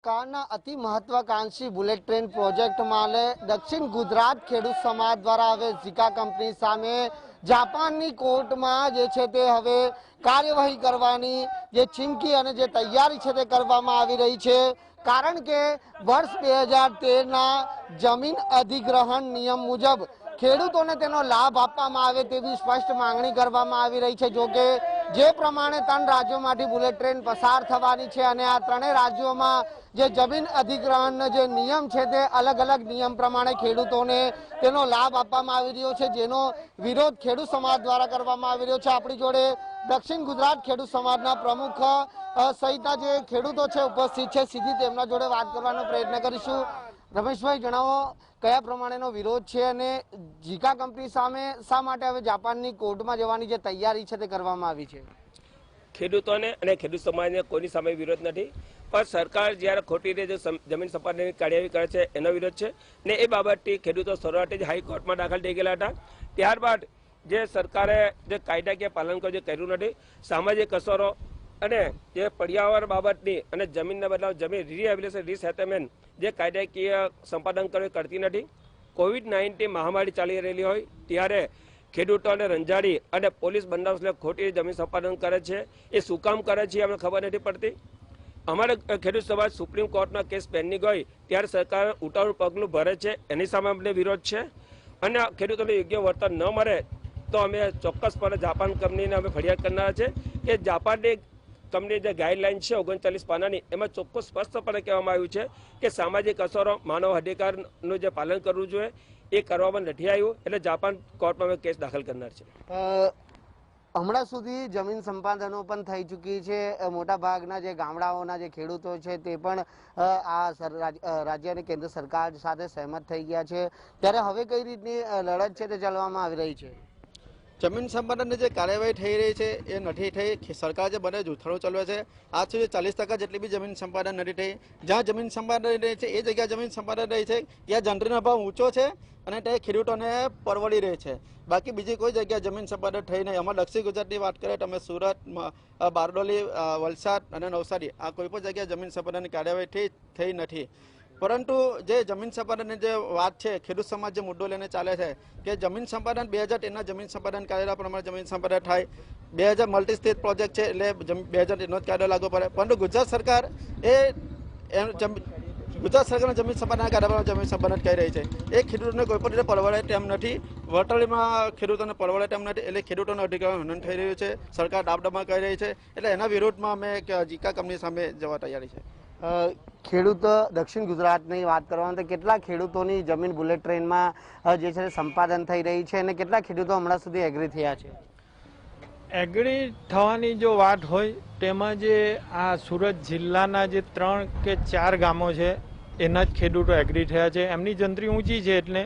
સરકારના અતિ મહત્વાકાંક્ષી બુલેટ ટ્રેન પ્રોજેક્ટ મામલે દક્ષિણ ગુજરાત ખેડૂત સમાજ દ્વારા હવે ઝીકા કંપની સામે જાપાનની કોર્ટમાં જે છે તે હવે કાર્યવાહી કરવાની જે ચીમકી અને જે તૈયારી છે તે કરવામાં આવી રહી છે। કારણ કે વર્ષ 2013ના જમીન અધિગ્રહણ નિયમ મુજબ ખેડૂતોને તેનો લાભ આપવામાં આવે તેવી સ્પષ્ટ માંગણી કરવામાં આવી રહી છે। જો કે જે પ્રમાણે 3 રાજ્યોમાંથી બુલેટ ટ્રેન પસાર થવાની છે અને આ ત્રણેય રાજ્યોમાં જે જમીન અધિગ્રહણનો જે નિયમ છે તે અલગ અલગ નિયમ પ્રમાણે ખેડૂતોને તેનો લાભ આપવામાં આવી રહ્યો છે, જેનો વિરોધ ખેડૂત સમાજ દ્વારા કરવામાં આવી રહ્યો છે। આપણી જોડે દક્ષિણ ગુજરાત ખેડૂત સમાજના પ્રમુખ સહિતના જે ખેડૂતો છે ઉપસ્થિત છે, સીધી તેમના જોડે વાત કરવાનો પ્રયત્ન કરીશું। રમેશભાઈ, જણાવો કયા પ્રમાણેનો વિરોધ છે અને ઝીકા કંપની સામે શા માટે હવે જાપાનની કોર્ટમાં જવાની જે તૈયારી છે તે કરવામાં આવી છે? ખેડૂતોને અને ખેડૂત સમાજને કોઈની સામે વિરોધ નથી, પણ સરકાર જ્યારે ખોટી રીતે જમીન સંપાદનની કાર્યવાહી કરે છે એનો વિરોધ છે ને એ બાબતથી ખેડૂતો શરૂઆત જ હાઈકોર્ટમાં દાખલ થઈ ગયેલા હતા। ત્યારબાદ જે સરકારે જે કાયદાકીય પાલન કર્યું નથી, સામાજિક અસરો અને જે પર્યાવરણ બાબતની અને જમીનના બદલાવ જમીન રીહેબિલિટેશન રીસેટલમેન્ટ જે કાયદાકીય સંપાદન કરતી નથી। કોવિડ-19 મહામારી ચાલી રહેલી હોય ત્યારે ખેડૂતોને રંજાડી અને પોલીસ બંદોબસ્ત ખોટી જમીન સંપાદન કરે છે, એ શું કામ કરે છે અમને ખબર નથી પડતી। અમારે ખેડૂત સમાજ સુપ્રીમ કોર્ટમાં કેસ પેન્ડિંગ હોય ત્યારે સરકાર ઉતાવળું પગલું ભરે છે, એની સામે અમને વિરોધ છે અને ખેડૂતોને યોગ્ય વળતર ન મળે તો અમે ચોક્કસપણે જાપાન કંપનીને અમે ફરિયાદ કરનારા છે કે જાપાનની કંપની જે ગાઈડલાઇન છે 39 પાનાની એમાં ચોક્કસ સ્પષ્ટપણે કહેવામાં આવ્યું છે કે સામાજિક અસરો માનવ અધિકારનું જે પાલન કરવું જોઈએ એ કરવામાં નથી આવ્યું, એટલે જાપાન કોર્ટમાં કેસ દાખલ કરનાર છે। હમણાં સુધી જમીન સંપાદનો પણ થઈ ચૂકી છે, મોટા ભાગના જે ગામડાઓના જે ખેડૂતો છે તે પણ આ રાજ્ય અને કેન્દ્ર સરકાર સાથે સહેમત થઈ ગયા છે, ત્યારે હવે કઈ રીતની લડત છે તે ચાલવામાં આવી રહી છે? જમીન સંપાદનની જે કાર્યવાહી થઈ રહી છે એ નથી થઈ। સરકાર જે બને જૂથાણું ચલાવે છે, આજ સુધી 40% જેટલી બી જમીન સંપાદન નથી થઈ। જ્યાં જમીન સંપાદન રહી છે એ જગ્યા જમીન સંપાદન રહી છે ત્યાં જંત્રીનો ભાવ ઊંચો છે અને તે ખેડૂતોને પરવડી રહે છે, બાકી બીજી કોઈ જગ્યા જમીન સંપાદન થઈ નહીં। અમારા દક્ષિણ ગુજરાતની વાત કરીએ તો અમે સુરત, બારડોલી, વલસાડ અને નવસારી આ કોઈ પણ જગ્યાએ જમીન સંપાદનની કાર્યવાહી થઈ નથી। પરંતુ જે જમીન સંપાદનની જે વાત છે, ખેડૂત સમાજ જે મુદ્દો લઈને ચાલે છે કે જમીન સંપાદન 2013ના જમીન સંપાદન કાયદા પ્રમાણે જમીન સંપાદન થાય। 2000 મલ્ટી સ્ટેટ પ્રોજેક્ટ છે એટલે 2013નો જ કાયદો લાગુ પડે, પરંતુ ગુજરાત સરકાર જમીન સંપાદનના કાયદા પ્રમાણે જમીન સંપાદન કરી રહી છે। એ ખેડૂતોને કોઈ પણ રીતે પરવડે તેમ નથી, વળતરમાં ખેડૂતોને પરવડે તેમ નથી, એટલે ખેડૂતોનો અધિકાર હનન થઈ રહ્યું છે, સરકાર દાબદબા કરી રહી છે, એટલે એના વિરોધમાં અમે ઝીકા કંપની સામે જવા તૈયારી છે। ખેડૂત દક્ષિણ ગુજરાતની વાત કરવામાં તો કેટલા ખેડૂતોની જમીન બુલેટ ટ્રેનમાં જે છે સંપાદન થઈ રહી છે અને કેટલા ખેડૂતો હમણાં સુધી એગ્રી થયા છે? એગ્રી થવાની જો વાત હોય તેમાં જે આ સુરત જિલ્લાના જે 3 કે 4 ગામો છે એના જ ખેડૂતો એગ્રી થયા છે, એમની જંત્રી ઊંચી છે એટલે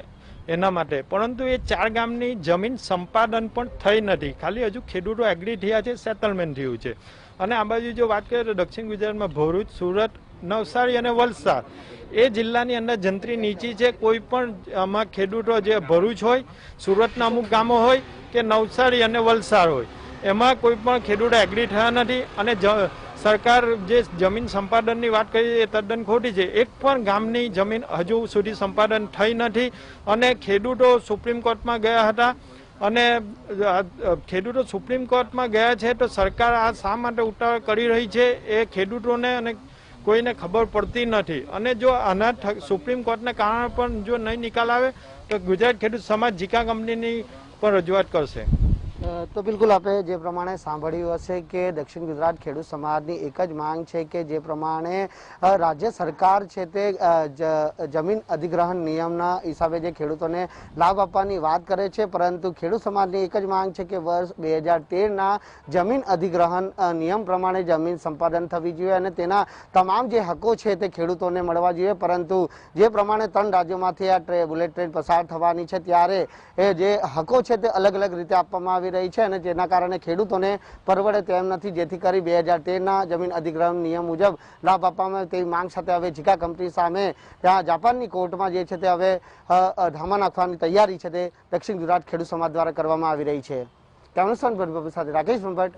એના માટે, પરંતુ એ 4 ગામની જમીન સંપાદન પણ થઈ નથી, ખાલી હજુ ખેડૂતો એગ્રી થયા છે, સેટલમેન્ટ થયું છે। અને આ બાજુ જો વાત કરીએ તો દક્ષિણ ગુજરાતમાં ભરૂચ, સુરત, નવસારી અને વલસાડ એ જિલ્લાની અંદર જંત્રી નીચી છે। કોઈ પણ આમાં ખેડૂતો જે ભરૂચ હોય, સુરતના અમુક ગામો હોય કે નવસારી અને વલસાડ હોય એમાં કોઈ પણ ખેડૂતો એગ્રી થયા નથી અને સરકાર જે જમીન સંપાદનની વાત કરી એ તદ્દન ખોટી છે। એક પણ ગામની જમીન હજુ સુધી સંપાદન થઈ નથી અને ખેડૂતો સુપ્રીમ કોર્ટમાં ગયા હતા અને ખેડૂતો સુપ્રીમ કોર્ટમાં ગયા છે તો સરકાર આ શા માટે ઉતાવળ કરી રહી છે એ ખેડૂતોને અને કોઈને ખબર પડતી નથી। અને જો આના સુપ્રીમ કોર્ટના કારણે પણ જો નહીં નિકાલ આવે તો ગુજરાત ખેડૂત સમાજ ઝીકા કંપનીની પણ રજૂઆત કરશે। તો બિલકુલ આપણે જે પ્રમાણે સાંભળ્યું હશે કે દક્ષિણ ગુજરાત ખેડૂત સમાજની એક જ માંગ છે કે જે પ્રમાણે રાજ્ય સરકાર છે તે જમીન અધિગ્રહણ નિયમના હિસાબે જે ખેડૂતોને લાભ આપવાની વાત કરે છે, પરંતુ ખેડૂત સમાજની એક જ માંગ છે કે વર્ષ 2013ના જમીન અધિગ્રહણ નિયમ પ્રમાણે જમીન સંપાદન થવી જોઈએ અને તેના તમામ જે હકો છે તે ખેડૂતોને મળવા જોઈએ। પરંતુ જે પ્રમાણે 3 રાજ્યોમાંથી આ બુલેટ ટ્રેન પસાર થવાની છે ત્યારે એ જે હકો છે તે અલગ અલગ રીતે આપવામાં આવી રહી છે અને જેના કારણે ખેડૂતોને પરવડે તેમ નથી, જેથી કરી 2013ના જમીન અધિગ્રહણ નિયમ મુજબ લાભ આપવામાં આવે તેવી માંગ સાથે હવે ઝીકા કંપની સામે ત્યાં જાપાનની કોર્ટમાં જે છે તે હવે ધામા નાખવાની તૈયારી છે તે દક્ષિણ ગુજરાત ખેડૂત સમાજ દ્વારા કરવામાં આવી રહી છે। કેમેરામેન સાથે રાકેશ ભટ્ટ,